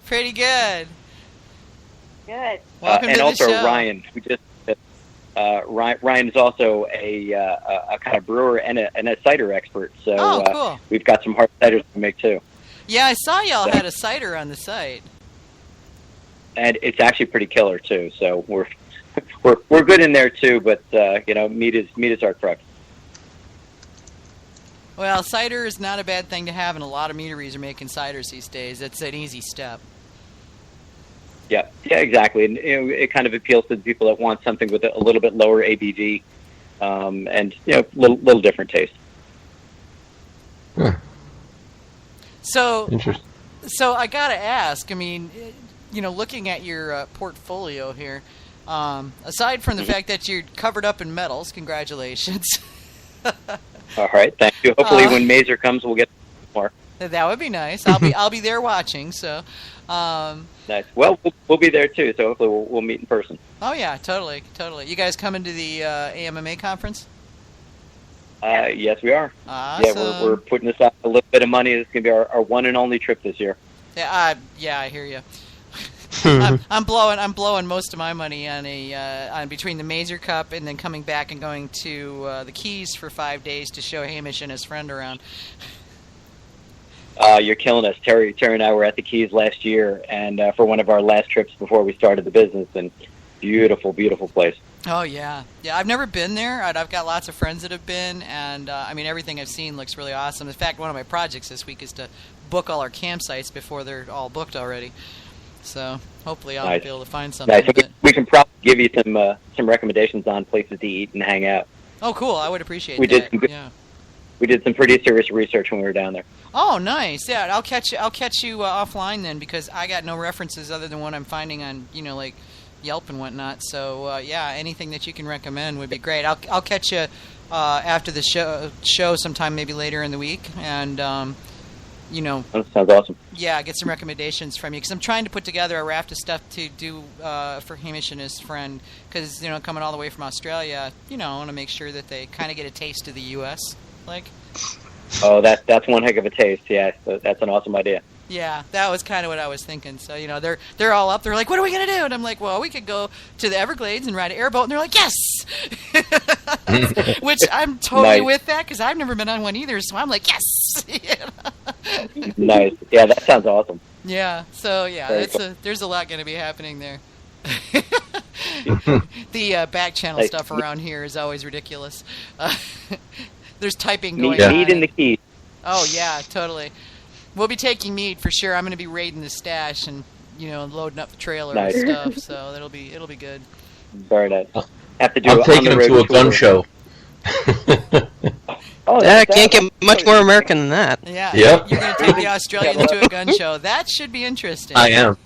Pretty good. Good. Welcome and to also the show. Ryan, who just Ryan is also a kind of brewer and a cider expert. So cool. We've got some hard ciders to make too. Yeah, I saw y'all had a cider on the site. And it's actually pretty killer too. So we're good in there too. But mead is our crux. Well, cider is not a bad thing to have, and a lot of meaderies are making ciders these days. It's an easy step. Yeah, exactly. And it kind of appeals to the people that want something with a little bit lower ABV, and little different taste. Huh. So, Interesting. So I gotta ask. I mean, looking at your portfolio here, aside from the fact that you're covered up in medals, congratulations. All right, thank you. Hopefully, when Mazer comes, we'll get more. That would be nice. I'll be there watching. So. Nice. Well, we'll be there too. So hopefully, we'll meet in person. Oh yeah, totally. You guys coming to the AMMA conference? Yes, we are. Awesome. Yeah, we're putting aside a little bit of money. It's going to be our one and only trip this year. Yeah, I hear you. I'm blowing most of my money on between the Mazer Cup and then coming back and going to the Keys for 5 days to show Hamish and his friend around. You're killing us. Terry and I were at the Keys last year, and for one of our last trips before we started the business, and beautiful, beautiful place. Oh yeah. I've never been there. I've got lots of friends that have been, and everything I've seen looks really awesome. In fact, one of my projects this week is to book all our campsites before they're all booked already. So hopefully I'll be able to find something. Nice. So we can probably give you some recommendations on places to eat and hang out. Oh, cool! I would appreciate that. We did some pretty serious research when we were down there. Oh, nice. Yeah, I'll catch you offline then, because I got no references other than what I'm finding on like Yelp and whatnot. So anything that you can recommend would be great. I'll catch you after the show sometime, maybe later in the week, and That sounds awesome. Yeah, get some recommendations from you, because I'm trying to put together a raft of stuff to do for Hamish and his friend, because coming all the way from Australia, I want to make sure that they kind of get a taste of the U.S. Oh, that's one heck of a taste. Yeah, so that's an awesome idea. Yeah, that was kind of what I was thinking. So they're all up. They're like, "What are we gonna do?" And I'm like, "Well, we could go to the Everglades and ride an airboat." And they're like, "Yes," which I'm totally with that, because I've never been on one either. So I'm like, "Yes." Nice. Yeah, that sounds awesome. Yeah. So yeah, there's a lot going to be happening there. The back channel stuff around here is always ridiculous. There's typing going on. Mead in the Keys. Oh yeah, totally. We'll be taking Mead for sure. I'm going to be raiding the stash and loading up the trailer and stuff. So it'll be good. Very nice. I'm taking him to a gun show. Can't get much more American than that. Yeah. Yep. You're going to take the Australians to a gun show. That should be interesting. I am.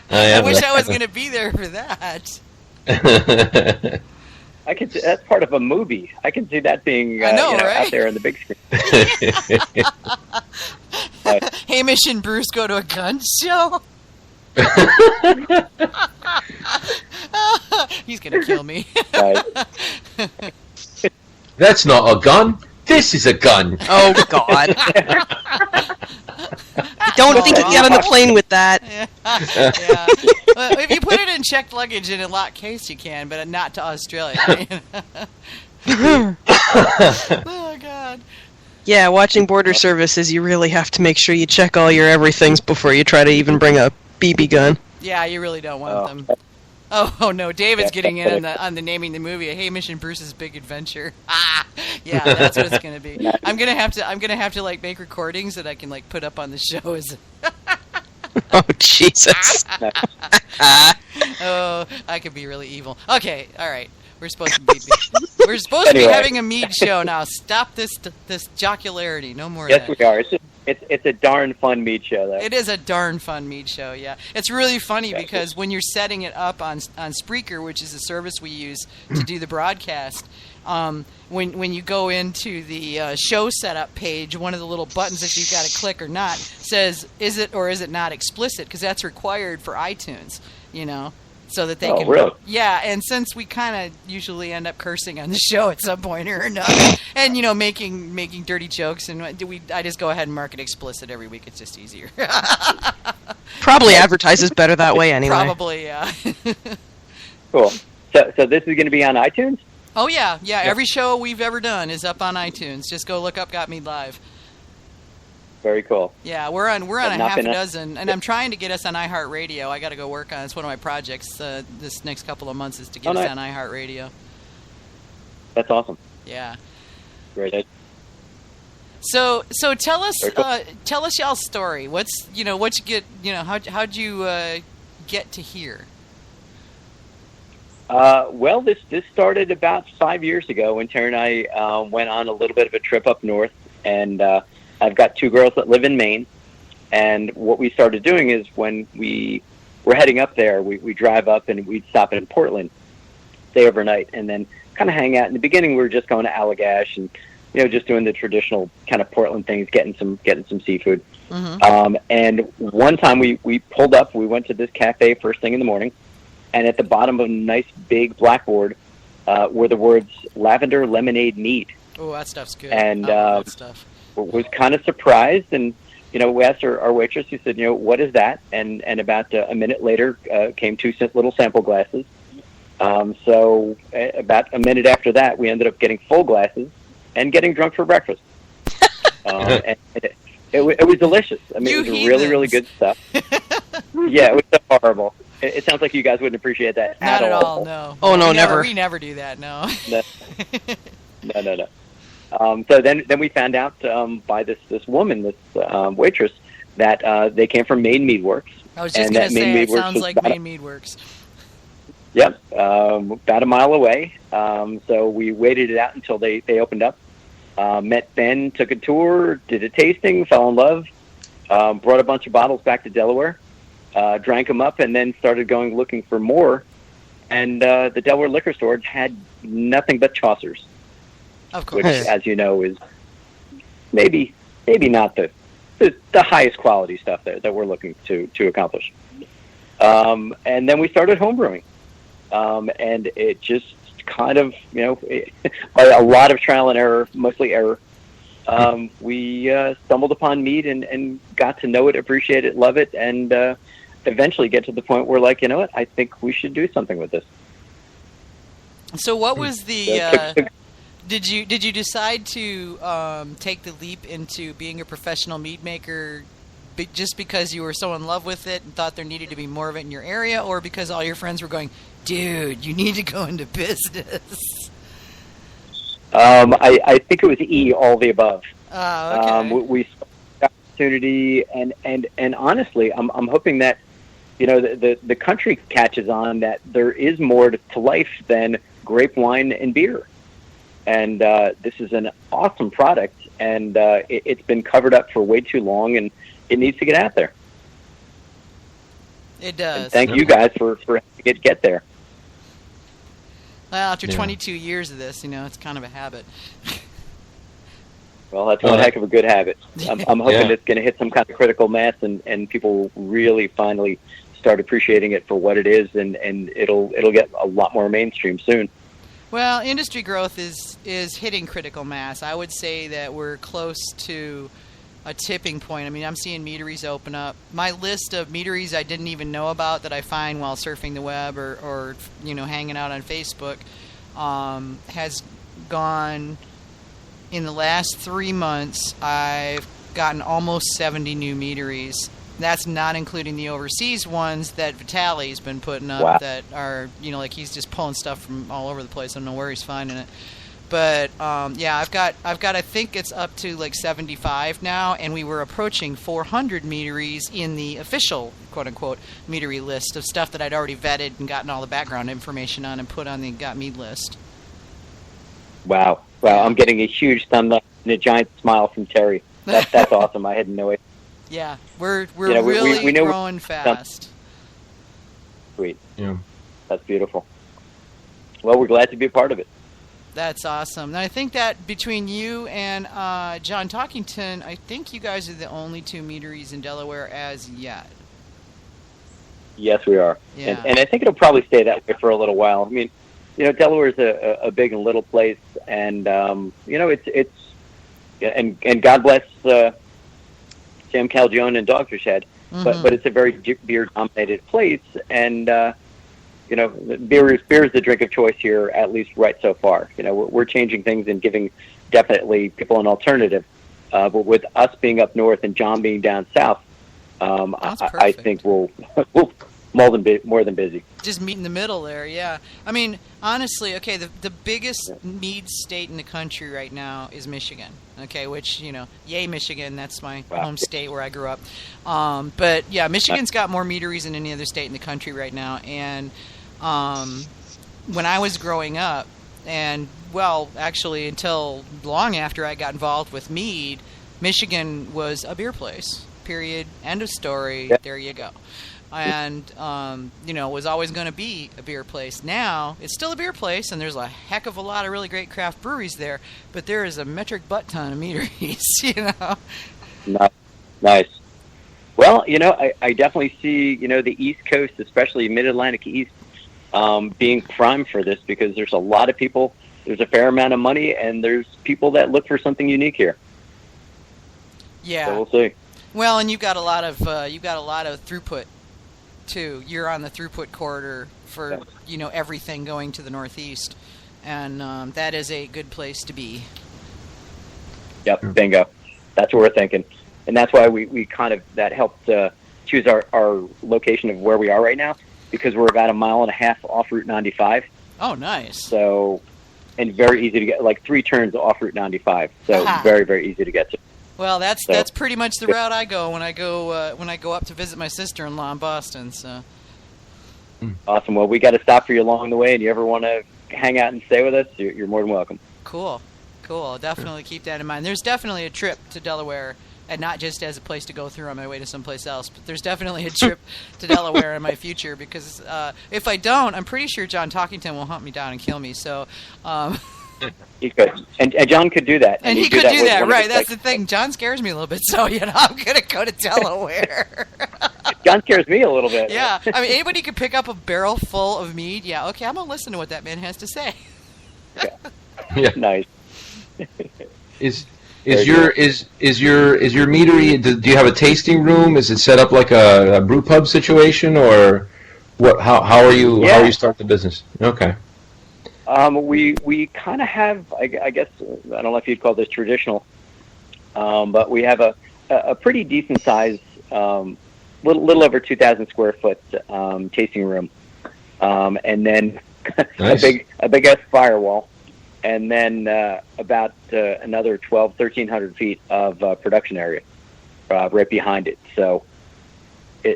I wish I was going to be there for that. I could. That's part of a movie. I can see that being right? out there on the big screen. Hamish and Bruce go to a gun show. He's going to kill me. That's not a gun. This is a gun. Oh, God. Don't think you can get on the plane with that. Yeah. Well, if you put it in checked luggage in a locked case, you can, but not to Australia. Oh, God. Yeah, watching border services, you really have to make sure you check all your everythings before you try to even bring a BB gun. Yeah, you really don't want them. Oh no, David's getting in on the naming the movie Hamish and Bruce's Big Adventure. Yeah, that's what it's gonna be. I'm gonna have to make recordings that I can put up on the shows. Oh Jesus! Oh, I could be really evil. Okay, all right. We're supposed to be having a Mead show now. Stop this jocularity. No more. Yes, of that. we are. It's a darn fun Mead show, though. It is a darn fun Mead show, yeah. It's really funny because when you're setting it up on Spreaker, which is a service we use to do the broadcast, when you go into the show setup page, one of the little buttons that you've got to click or not says, is it or is it not explicit? Because that's required for iTunes, so that they Oh, can. really? Yeah, and since we kind of usually end up cursing on the show at some point or another, and making dirty jokes, and I just go ahead and mark it explicit every week. It's just easier. Probably advertises better that way anyway. Probably, yeah. Cool. So this is going to be on iTunes? Oh yeah. Every show we've ever done is up on iTunes. Just go look up Got Mead Live. Very cool. Yeah, we're on a half a dozen, and Yeah. I'm trying to get us on iHeartRadio. I got to go work on it. It's one of my projects this next couple of months is to get us on iHeartRadio. That's awesome. Yeah. Great. So tell us Very cool. tell us y'all's story. What's what you get how'd you get to here? Well, this started about 5 years ago when Terri and I went on a little bit of a trip up north, and I've got two girls that live in Maine. And what we started doing is when we were heading up there, we drive up and we'd stop in Portland, stay overnight, and then kind of hang out. In the beginning, we were just going to Allagash and just doing the traditional kind of Portland things, getting some seafood. Mm-hmm. And one time we pulled up, we went to this cafe first thing in the morning, and at the bottom of a nice big blackboard were the words "Lavender Lemonade Mead." Oh, that stuff's good. And I love that stuff. was kind of surprised, and we asked our waitress. She said, "What is that?" And about a minute later came two little sample glasses. So about a minute after that, we ended up getting full glasses and getting drunk for breakfast. And it was delicious. I mean, it was really, really good stuff. Yeah, it was so horrible. It sounds like you guys wouldn't appreciate that Not at all. No. Oh, no, never. We never do that. No. No. So then we found out by this woman, this waitress, that they came from Maine Mead Works. I was just going to say, it sounds like Maine Mead Works. Yep, about a mile away. So we waited it out until they opened up. Met Ben, took a tour, did a tasting, fell in love, brought a bunch of bottles back to Delaware, drank them up, and then started going looking for more. And the Delaware liquor store had nothing but Chaucers. Of course. Which, as you know, is maybe not the highest quality stuff that we're looking to accomplish. And then we started homebrewing. And it just kind of, by a lot of trial and error, mostly error, we stumbled upon Mead and got to know it, appreciate it, love it, and eventually get to the point where, like, what, I think we should do something with this. So what was the... Did you decide to take the leap into being a professional mead maker just because you were so in love with it and thought there needed to be more of it in your area, or because all your friends were going, dude, you need to go into business? I think it was all the above. Oh, okay. We saw the opportunity, and honestly, I'm hoping that the country catches on that there is more to life than grape wine and beer. And this is an awesome product, and it's been covered up for way too long, and it needs to get out there. It does. And thank you guys for helping it get there. Well, after 22 years of this, it's kind of a habit. Well, that's one heck of a good habit. I'm hoping it's going to hit some kind of critical mass, and people will really finally start appreciating it for what it is, and it'll get a lot more mainstream soon. Well, industry growth is hitting critical mass. I would say that we're close to a tipping point. I mean, I'm seeing meaderies open up. My list of meaderies I didn't even know about that I find while surfing the web or hanging out on Facebook has gone. In the last 3 months, I've gotten almost 70 new meaderies. That's not including the overseas ones that Vitaly's been putting up. Wow. That are, like he's just pulling stuff from all over the place. I don't know where he's finding it. But, I've got, I think it's up to like 75 now, and we were approaching 400 meaderies in the official, quote-unquote, meadery list of stuff that I'd already vetted and gotten all the background information on and put on the Got Mead list. Wow. I'm getting a huge thumb up and a giant smile from Terri. That's awesome. I had no idea. Yeah, we're really we know growing fast. Sweet. Yeah. That's beautiful. Well, we're glad to be a part of it. That's awesome. And I think that between you and John Talkington, I think you guys are the only two meaderies in Delaware as yet. Yes, we are. Yeah. And I think it'll probably stay that way for a little while. I mean, Delaware's a big and little place, and it's and God bless Sam Calgione and Dogfish Head, but it's a very beer-dominated place, and beer is the drink of choice here, at least right so far. We're changing things and giving definitely people an alternative, but with us being up north and John being down south, I think we'll more than busy. Just meet in the middle there, yeah. I mean, honestly, okay, the biggest mead state in the country right now is Michigan, okay, which, yay Michigan, that's my home state where I grew up. But, yeah, Michigan's got more meaderies than any other state in the country right now, and when I was growing up, and, well, actually until long after I got involved with Mead, Michigan was a beer place, period, end of story, there you go. And, was always going to be a beer place. Now, it's still a beer place, and there's a heck of a lot of really great craft breweries there, but there is a metric butt ton of meaderies, Nice. Well, I definitely see, the East Coast, especially Mid-Atlantic East, being primed for this because there's a lot of people, there's a fair amount of money, and there's people that look for something unique here. Yeah. So we'll see. Well, and you've got a lot of throughput too. You're on the throughput corridor for everything going to the Northeast, and that is a good place to be. Yep, bingo. That's what we're thinking, and that's why we kind of that helped choose our location of where we are right now because we're about 1.5 miles off Route 95. Oh, nice. So, and very easy to get, like 3 turns off Route 95. So very, very easy to get to. Well, that's pretty much the route I go when I go up to visit my sister-in-law in Boston. So awesome. Well, we got to stop for you along the way, and you ever want to hang out and stay with us, you're more than welcome. Cool. I'll definitely keep that in mind. There's definitely a trip to Delaware, and not just as a place to go through on my way to someplace else, but there's definitely a trip to Delaware in my future because if I don't, I'm pretty sure John Talkington will hunt me down and kill me. So. He could, and John could do that. And he could do that, right? That's the thing. John scares me a little bit, so I'm gonna go to Delaware. John scares me a little bit. Yeah, I mean, anybody could pick up a barrel full of mead. Yeah, okay, I'm gonna listen to what that man has to say. Yeah. Nice. Is your meadery? Do you have a tasting room? Is it set up like a brew pub situation, or what? How are you? Yeah. How are you start the business? Okay. We kind of have, I guess, I don't know if you'd call this traditional, but we have a pretty decent size, little over 2,000 square foot tasting room, and then nice. a big ass firewall, and then about another 1,300 feet of production area right behind it. So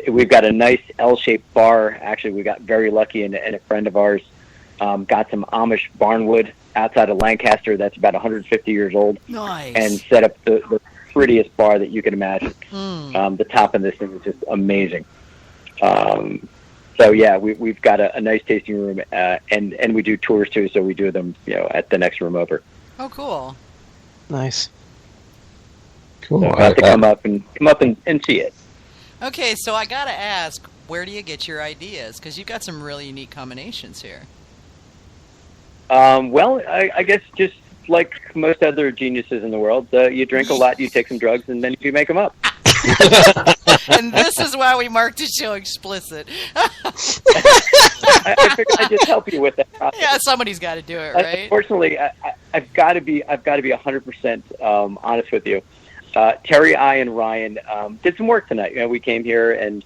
we've got a nice L-shaped bar. Actually, we got very lucky, and a friend of ours got some Amish barnwood outside of Lancaster that's about 150 years old. Nice. And set up the prettiest bar that you can imagine. The top of this thing is just amazing. So yeah, we've got a nice tasting room, and we do tours too. So we do them, at the next room over. Oh, cool. Nice. Cool. So have to come up and see it. Okay, so I gotta ask, where do you get your ideas? Because you've got some really unique combinations here. Well, I guess just like most other geniuses in the world, you drink a lot, you take some drugs, and then you make them up. And this is why we marked the show explicit. I figured I'd just help you with that process. Yeah, somebody's got to do it, right? Unfortunately, I've got to be 100% honest with you. Terry, I, and Ryan did some work tonight. We came here and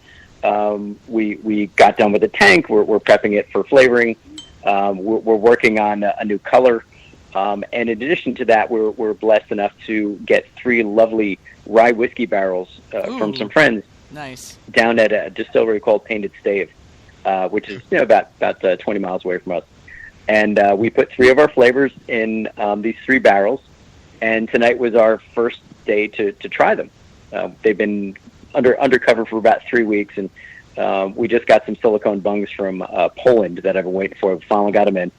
we got done with the tank. We're prepping it for flavoring. We're working on a new color. And in addition to that, we're blessed enough to get 3 lovely rye whiskey barrels from some friends. Nice. Down at a distillery called Painted Stave, which is about 20 miles away from us. And we put 3 of our flavors in these 3 barrels. And tonight was our first day to try them. They've been undercover for about 3 weeks, and we just got some silicone bungs from Poland that I've been waiting for. We finally got them in.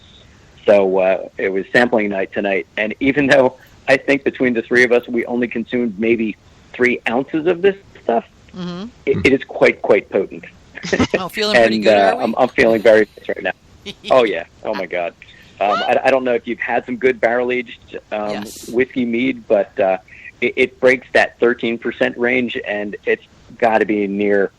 So it was sampling night tonight, and even though I think between the 3 of us we only consumed maybe 3 ounces of this stuff, it is quite potent. Oh, feeling pretty and good, are we? I'm feeling very nice right now. Oh yeah. Oh my God. I don't know if you've had some good barrel aged Yes. whiskey mead, but it breaks that 13% range, and it's got to be near